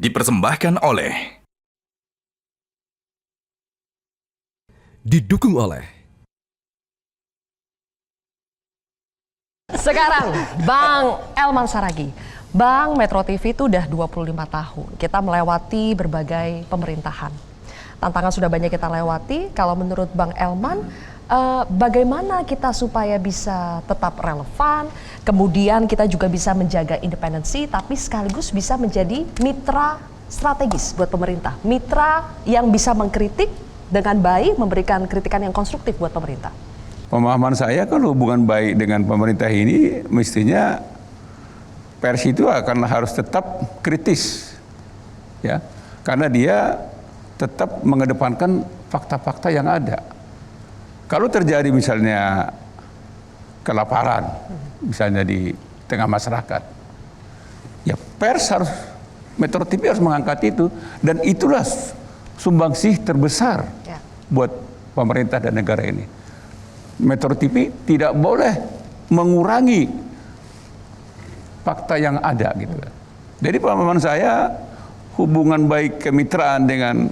Dipersembahkan oleh Didukung oleh Sekarang Bang Elman Saragih. Bang, Metro TV itu udah 25 tahun. Kita melewati berbagai pemerintahan. Tantangan sudah banyak kita lewati. Kalau menurut Bang Elman, bagaimana kita supaya bisa tetap relevan, kemudian kita juga bisa menjaga independensi, tapi sekaligus bisa menjadi mitra strategis buat pemerintah. Mitra yang bisa mengkritik dengan baik, memberikan kritikan yang konstruktif buat pemerintah. Pemahaman saya kalau hubungan baik dengan pemerintah ini mestinya pers itu harus tetap kritis, ya, karena dia tetap mengedepankan fakta-fakta yang ada. Kalau terjadi misalnya kelaparan, misalnya di tengah masyarakat, ya pers harus, Metro TV harus mengangkat itu, dan itulah sumbangsih terbesar buat pemerintah dan negara ini. Metro TV tidak boleh mengurangi fakta yang ada gitu. Jadi pemahaman saya hubungan baik kemitraan dengan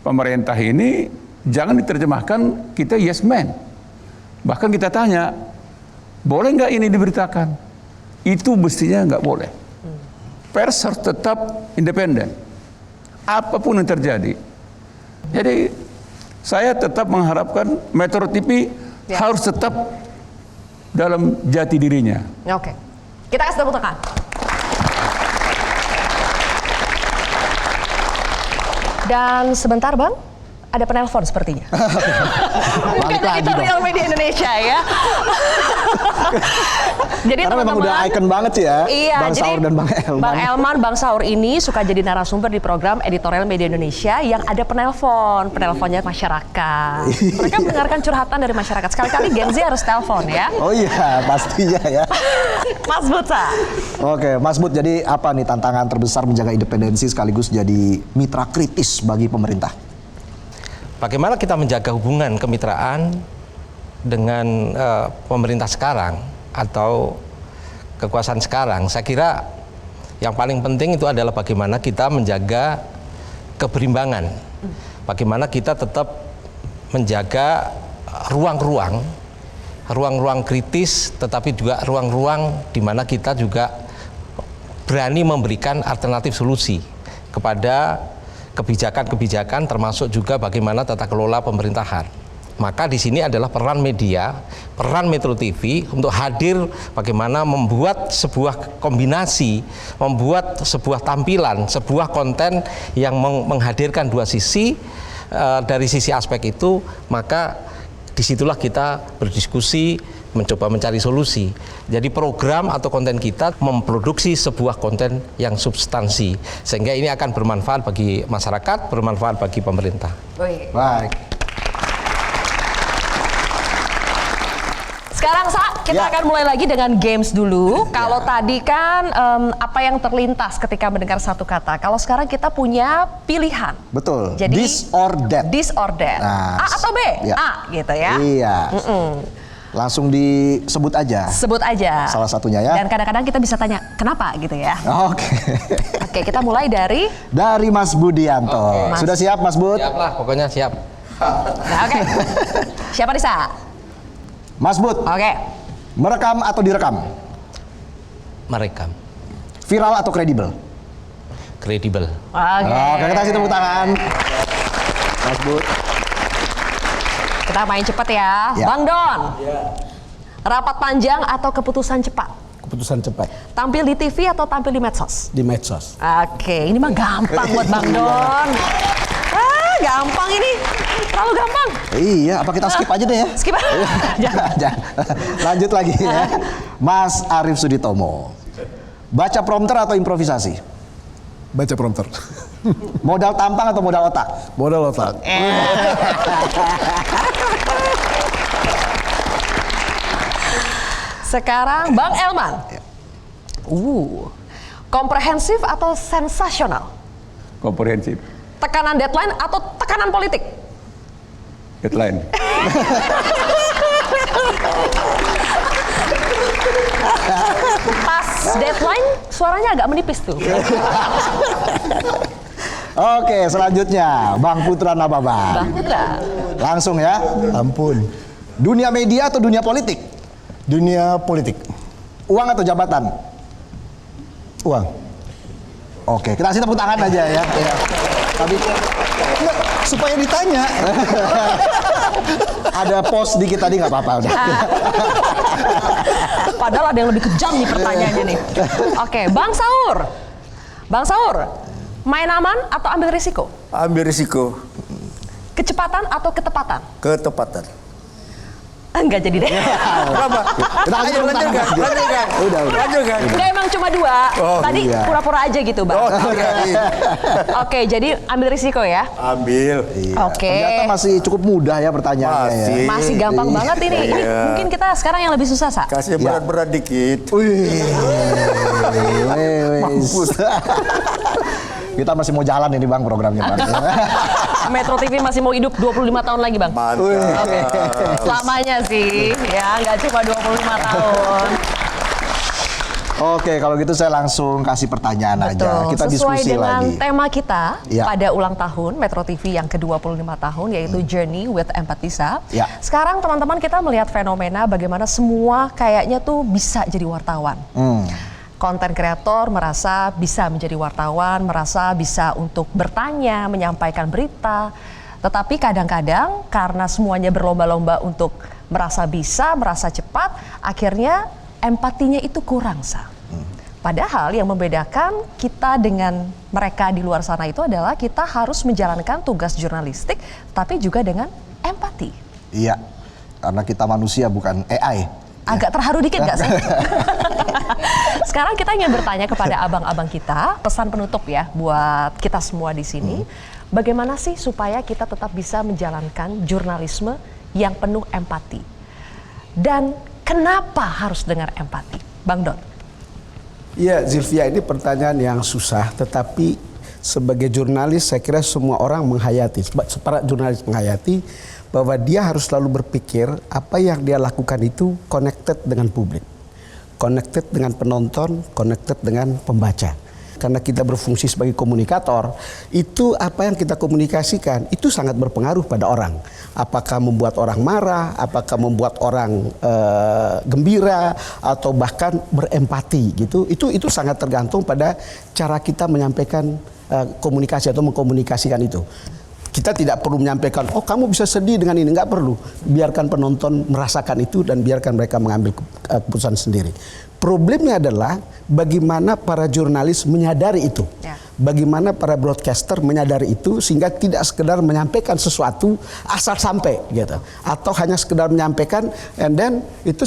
pemerintah ini jangan diterjemahkan kita yes man. Bahkan kita tanya, boleh nggak ini diberitakan? Itu mestinya nggak boleh. Pers harus tetap independen, apapun yang terjadi. Jadi saya tetap mengharapkan Metro TV harus tetap dalam jati dirinya. Oke, kita kasih tepuk tangan. Dan sebentar Bang, ada penelpon sepertinya. Bukan editorial media Indonesia ya. Jadi karena memang udah icon banget sih ya, iya, Bang Saur dan Bang Elman. Bang Elman, Bang Saur ini suka jadi narasumber di program editorial media Indonesia yang ada penelponnya masyarakat. Mereka mendengarkan curhatan dari masyarakat. Sekali-kali Gen Z harus telepon ya. Oh iya, pastinya ya. Mas Buta. Oke, Mas But, jadi apa nih tantangan terbesar menjaga independensi sekaligus jadi mitra kritis bagi pemerintah? Bagaimana kita menjaga hubungan kemitraan dengan pemerintah sekarang atau kekuasaan sekarang? Saya kira yang paling penting itu adalah bagaimana kita menjaga keberimbangan. Bagaimana kita tetap menjaga ruang-ruang kritis, tetapi juga ruang-ruang di mana kita juga berani memberikan alternatif solusi kepada kebijakan-kebijakan, termasuk juga bagaimana tata kelola pemerintahan. Maka di sini adalah peran media, peran Metro TV untuk hadir bagaimana membuat sebuah kombinasi, membuat sebuah tampilan, sebuah konten yang menghadirkan dua sisi. Dari sisi aspek itu, maka disitulah kita berdiskusi, mencoba mencari solusi. Jadi program atau konten kita memproduksi sebuah konten yang substansi, sehingga ini akan bermanfaat bagi masyarakat, bermanfaat bagi pemerintah. Baik. Sekarang kita akan mulai lagi dengan games dulu. Kalau tadi kan apa yang terlintas ketika mendengar satu kata. Kalau sekarang kita punya pilihan. Betul. Jadi This or that. This or that. Nah, A atau B? Ya. A gitu ya. Iya. Langsung disebut aja. Sebut aja. Salah satunya ya. Dan kadang-kadang kita bisa tanya kenapa gitu ya. Oke. Oke, kita mulai dari Mas Budianto. Oke. Sudah siap Mas Bud? Siap lah, pokoknya siap. Nah, oke. Siapa Nisa? Mas Bud. Oke. Merekam atau direkam? Merekam. Viral atau kredibel? Kredibel. Oke. Kita kasih tepuk tangan. Mas Bud. Kita main cepet ya. Ya. Bang Don. Rapat panjang atau keputusan cepat? Keputusan cepat Tampil di TV atau tampil di medsos? di medsos. Oke, ini mah gampang buat Bang Don. Gampang ini. Terlalu gampang. Iya, apa kita skip aja deh ya? Skip aja. Jangan. Lanjut lagi ya. Mas Arief Suditomo. Baca prompter atau improvisasi? Baca prompter. Modal tampang atau modal otak? Modal otak. Sekarang Bang Elman. Komprehensif atau sensasional? Komprehensif. Tekanan deadline atau tekanan politik? Deadline. Pas. deadline suaranya agak menipis tuh. Oke, selanjutnya Bang Putra Nababan. Bang Putra. Langsung ya. Ampun. Dunia media atau dunia politik? Dunia politik. Uang atau jabatan? Uang. Oke, kita kasih tepuk tangan aja ya. Ya. Tapi Enggak, supaya ditanya. ada pos dikit tadi nggak apa-apa udah. Padahal ada yang lebih kejam nih pertanyaannya nih. Oke, Bang Saur. Bang Saur, main aman atau ambil risiko? Ambil risiko, Kecepatan atau ketepatan? ketepatan. Enggak jadi deh. Berapa? Kita kasih tepuk tangan. Lanjutkan. Udah. Lanjutkan. Enggak, emang cuma 2. Oh, Tadi iya. pura-pura aja gitu, Bang. Oh, iya. Oke, jadi ambil risiko ya. Ambil. Oke. Ternyata masih cukup mudah ya pertanyaannya ya. Masih. Masih gampang banget ini. Ini Iya. mungkin kita sekarang yang lebih susah, Sa. Kasih berat-berat dikit. Wih. Kita masih mau jalan ini Bang programnya Bang. Metro TV masih mau hidup 25 tahun lagi, Bang. Mantap. Selamanya sih, ya nggak cuma 25 tahun. Oke, kalau gitu saya langsung kasih pertanyaan aja. Kita Sesuai diskusi dengan lagi. tema kita Ya. pada ulang tahun Metro TV yang ke-25 tahun, yaitu Journey with Empatisa. Ya. Sekarang teman-teman kita melihat fenomena bagaimana semua kayaknya tuh bisa jadi wartawan. Konten kreator merasa bisa menjadi wartawan, merasa bisa untuk bertanya, menyampaikan berita. Tetapi kadang-kadang karena semuanya berlomba-lomba untuk merasa bisa, merasa cepat, akhirnya empatinya itu kurang, Sa. Padahal yang membedakan kita dengan mereka di luar sana itu adalah kita harus menjalankan tugas jurnalistik, tapi juga dengan empati. Iya, karena kita manusia bukan AI. Agak terharu dikit nggak sih? Sekarang kita ingin bertanya kepada abang-abang kita, pesan penutup ya buat kita semua di sini. Bagaimana sih supaya kita tetap bisa menjalankan jurnalisme yang penuh empati? Dan kenapa harus dengar empati? Bang Dot. Ya, Zilvia, ini pertanyaan yang susah, tetapi sebagai jurnalis saya kira semua orang menghayati, para jurnalis menghayati bahwa dia harus selalu berpikir apa yang dia lakukan itu connected dengan publik, connected dengan penonton, connected dengan pembaca. Karena kita berfungsi sebagai komunikator, itu apa yang kita komunikasikan itu sangat berpengaruh pada orang. Apakah membuat orang marah, apakah membuat orang gembira, atau bahkan berempati gitu. Itu sangat tergantung pada cara kita menyampaikan komunikasi atau mengkomunikasikan itu. Kita tidak perlu menyampaikan, oh kamu bisa sedih dengan ini, nggak perlu. Biarkan penonton merasakan itu dan biarkan mereka mengambil keputusan sendiri. Problemnya adalah bagaimana para jurnalis menyadari itu. Ya. Bagaimana para broadcaster menyadari itu sehingga tidak sekedar menyampaikan sesuatu asal sampai gitu. Atau hanya sekedar menyampaikan and then itu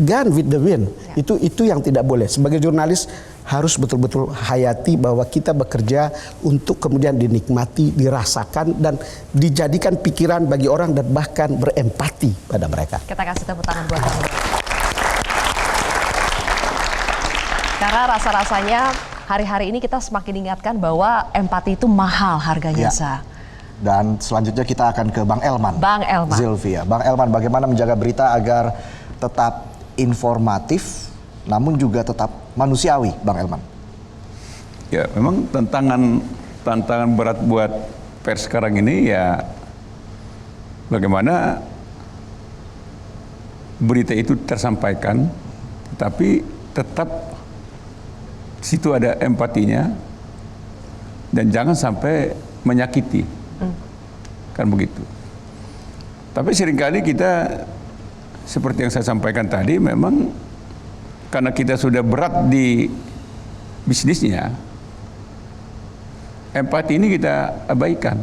gone with the wind. Ya. Itu yang tidak boleh. Sebagai jurnalis harus betul-betul hayati bahwa kita bekerja untuk kemudian dinikmati, dirasakan dan dijadikan pikiran bagi orang dan bahkan berempati pada mereka. Kita kasih tepuk tangan buat kamu. Karena rasa-rasanya hari-hari ini kita semakin diingatkan bahwa empati itu mahal harganya, Ya. Sa. Dan selanjutnya kita akan ke Bang Elman. Bang Elman. Zilvia. Bang Elman, bagaimana menjaga berita agar tetap informatif namun juga tetap manusiawi, Bang Elman? Ya, memang tantangan berat buat pers sekarang ini ya bagaimana berita itu tersampaikan, tapi tetap di situ ada empatinya dan jangan sampai menyakiti, kan begitu. Tapi seringkali kita seperti yang saya sampaikan tadi, memang karena kita sudah berat di bisnisnya, empati ini kita abaikan.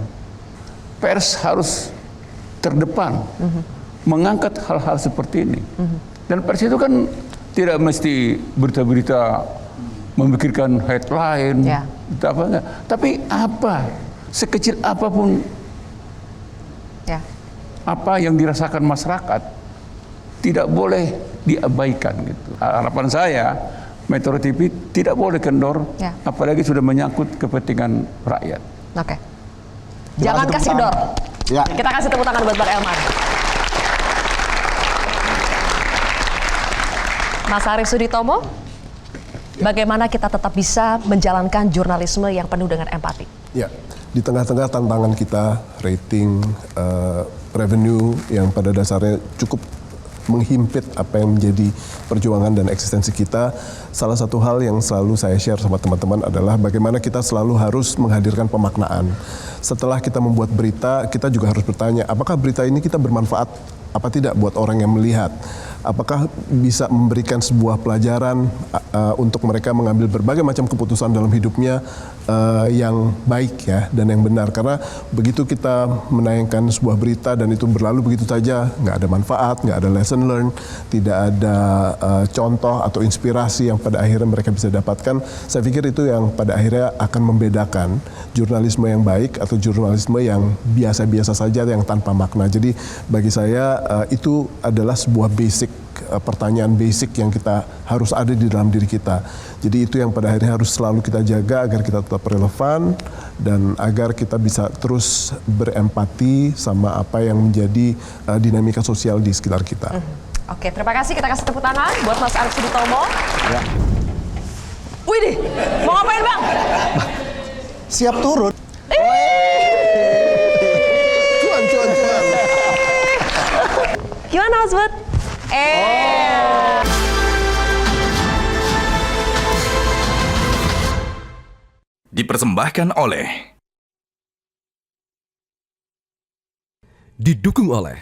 Pers harus terdepan, mengangkat hal-hal seperti ini. Dan pers itu kan tidak mesti berita-berita memikirkan headline, Ya. apa enggak. Tapi apa, sekecil apapun Ya. apa yang dirasakan masyarakat tidak boleh diabaikan gitu. Harapan saya Metro TV tidak boleh kendor, Ya. apalagi sudah menyangkut kepentingan rakyat. Oke. Jangan kasih kasih tepuk kendor. tangan. Ya. Kita kasih tepuk tangan buat Bang Elman. Mas Arief Suditomo. bagaimana kita tetap bisa menjalankan jurnalisme yang penuh dengan empati? Ya, di tengah-tengah tantangan kita, rating, revenue yang pada dasarnya cukup menghimpit apa yang menjadi perjuangan dan eksistensi kita, salah satu hal yang selalu saya share sama teman-teman adalah bagaimana kita selalu harus menghadirkan pemaknaan. Setelah kita membuat berita, kita juga harus bertanya, apakah berita ini kita bermanfaat apa tidak buat orang yang melihat? Apakah bisa memberikan sebuah pelajaran untuk mereka mengambil berbagai macam keputusan dalam hidupnya yang baik ya dan yang benar, karena begitu kita menayangkan sebuah berita dan itu berlalu begitu saja, nggak ada manfaat, nggak ada lesson learned, tidak ada contoh atau inspirasi yang pada akhirnya mereka bisa dapatkan. Saya pikir itu yang pada akhirnya akan membedakan jurnalisme yang baik atau jurnalisme yang biasa-biasa saja yang tanpa makna. Jadi bagi saya itu adalah sebuah pertanyaan basic yang kita harus ada di dalam diri kita. Jadi itu yang pada akhirnya harus selalu kita jaga agar kita tetap relevan dan agar kita bisa terus berempati sama apa yang menjadi dinamika sosial di sekitar kita. Oke, terima kasih. Kita kasih tepuk tangan buat Mas Arief Sutomo. Ya. Widih, mau ngapain Bang? Siap turun. Cuan. Gimana Mas Bud? Dipersembahkan oleh, didukung oleh